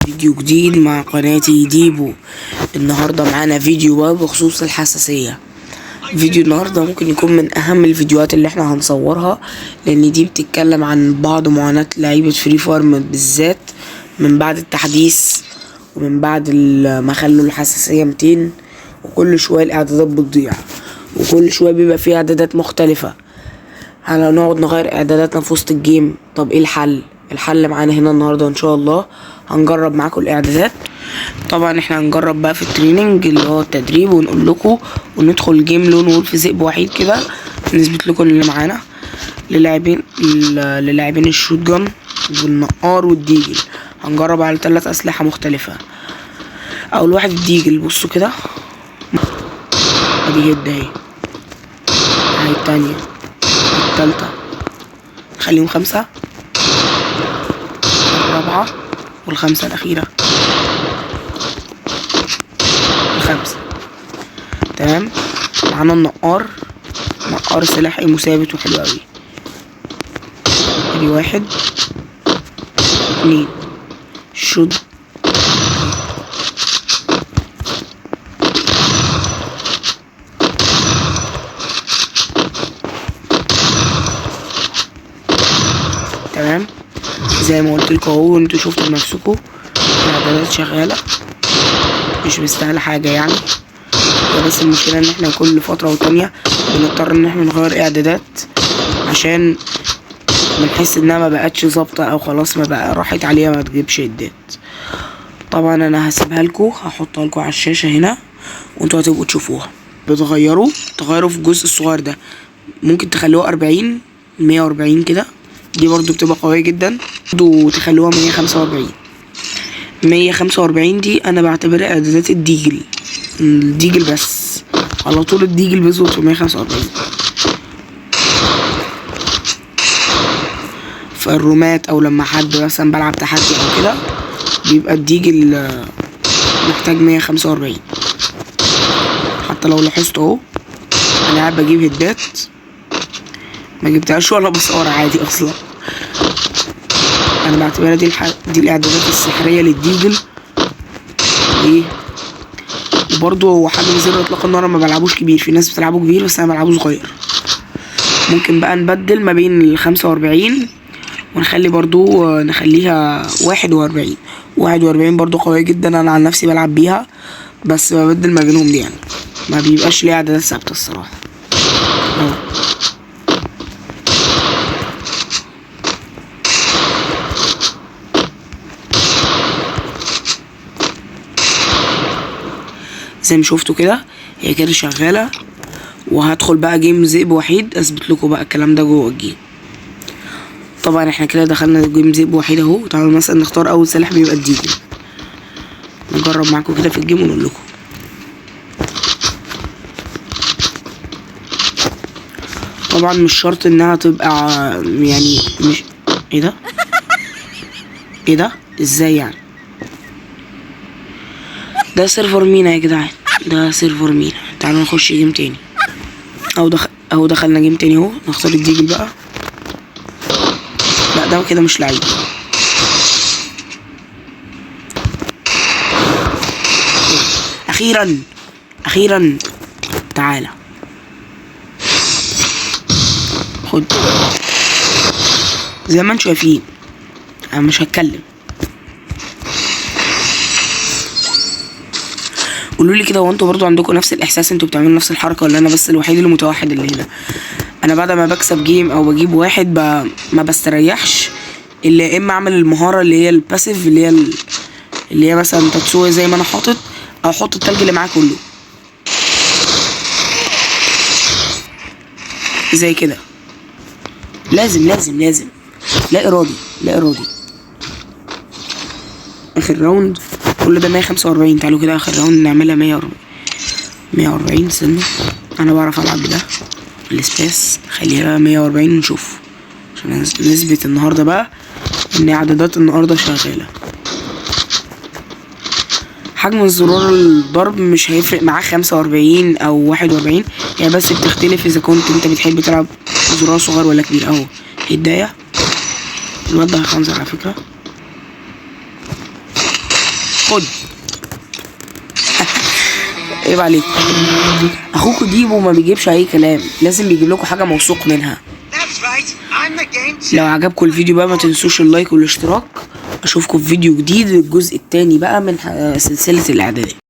فيديو جديد مع قناتي ديبو. النهاردة معانا فيديو بقى بخصوص الحساسية. فيديو النهاردة ممكن يكون من أهم الفيديوهات اللي احنا هنصورها، لأن دي بتتكلم عن بعض معاناة لعيبة فري فارم بالذات من بعد التحديث ومن بعد ما خلوا الحساسية 200، وكل شوية الإعدادات بتضيع وكل شوية بيبقى فيه إعدادات مختلفة. هنقعد نغير إعداداتنا في وسط الجيم. طب ايه الحل؟ الحل معانا هنا النهارده ان شاء الله. هنجرب معاكم الاعدادات. طبعا احنا هنجرب بقى في التريننج اللي هو التدريب، ونقول لكم وندخل جيم لون وولف ذئب وحيد كده، نثبت لكم اللي معانا للاعبين الشوت جن والنقار والديجل. هنجرب على 3 اسلحه مختلفه. اول واحد الديجل، بصوا كده ادي هيد اهي، التانية التالتة، خليهم 5، الرابعة والخمسة الأخيرة، الخمسة. تمام. معانا النقار سلاح مثابت وحلو اوي. ادي 1 2 شد. تمام. زي ما قلت لكم اهو، انتوا شفتوا بنفسكم الاعدادات شغاله، مش مستاهله حاجه يعني. بس المشكله ان احنا كل فتره وتانيه بنضطر ان احنا نغير اعدادات عشان بنحس انها ما بقتش ظابطه، او خلاص ما بقى راحت عليها ما تجيبش هدات. طبعا انا هسيبها لكم، هحطها لكم على الشاشه هنا وانتوا هتبقوا تشوفوها. تغيروا في الجزء الصغير ده، ممكن تخلوه 40 140 كده، دي برضو بتبقى قوية جدا. برضو تخلوها 145 دي انا بعتبرها اعدادات الديجل بس، على طول الديجل بيظبط في 145. فالرومات او لما حد مثلا بلعب تحدي او كده بيبقى الديجل محتاج 145. حتى لو لاحظت اهو انا قاعد بجيب هدات ما جبتهاش ولا بصورة عادي اصلا. انا بعتبرها دي الاعدادات السحريه للديجل. ايه، وبرضه هو حاجه مزر اطلاق النار، ما بلعبوش كبير، في ناس بتلعبه كبير بس انا بلعبه صغير. ممكن بقى نبدل ما بين ال 45 ونخلي برضه نخليها 41 برضه قويه جدا. انا عن نفسي بلعب بيها بس ببدل ما بينهم دي، يعني ما بيبقاش ليها اعدادات ثابته الصراحه. زي ما شفتوا كده هي كده شغاله. وهدخل بقى جيم ذئب وحيد اثبت لكم بقى الكلام ده جوه الجيم. طبعا احنا كده دخلنا جيم ذئب وحيد اهو. تعالوا مثلا نختار اول سلاح بيبقى الديجل، نجرب معاكم كده في الجيم ونقول لكم. طبعا مش شرط انها تبقى يعني مش ايه ده ازاي يعني؟ ده سيرفر مينا يا جدعان، ده سيرفر مينا. تعالوا نخش جيم تاني. اهو دخلنا جيم تاني اهو. نختار الديجل بقى. لا ده كده مش لعيب. اخيرا تعالى خد. زي ما انتم شايفين انا مش هتكلم. قولوا لي كده، هو انتوا برضو عندكم نفس الاحساس؟ انتوا بتعملوا نفس الحركه ولا انا بس الوحيد اللي متوحد اللي هنا؟ انا بعد ما بكسب جيم او بجيب واحد ما بستريحش الا يا اما اعمل المهاره اللي هي الباسيف، اللي هي مثلا تاتسوي زي ما انا حاطط، او احط التلج اللي معاه كله زي كده. لازم لا ارادي اخر راوند كل ده 145. تعالوا كده اخر راوند نعملها 140 سنة. انا بعرف العب بده السبيس، خليها 140 نشوف عشان نثبت النهارده بقى ان اعدادات النهارده شغاله. حجم الزرار الضرب مش هيفرق معاه 45 او 41، هي بس بتختلف اذا كنت انت بتحب تلعب زرار صغير ولا كبير. اهو هدايا الواد ده 5 على فكره. خد. عيب عليك، اخوكوا ديبو ما بيجيبش اي كلام، لازم بيجيب لكم حاجه موثوق منها. لو عجبكم الفيديو بقى ما تنسوش اللايك والاشتراك. اشوفكم في فيديو جديد، الجزء الثاني بقى من سلسله الاعداديه.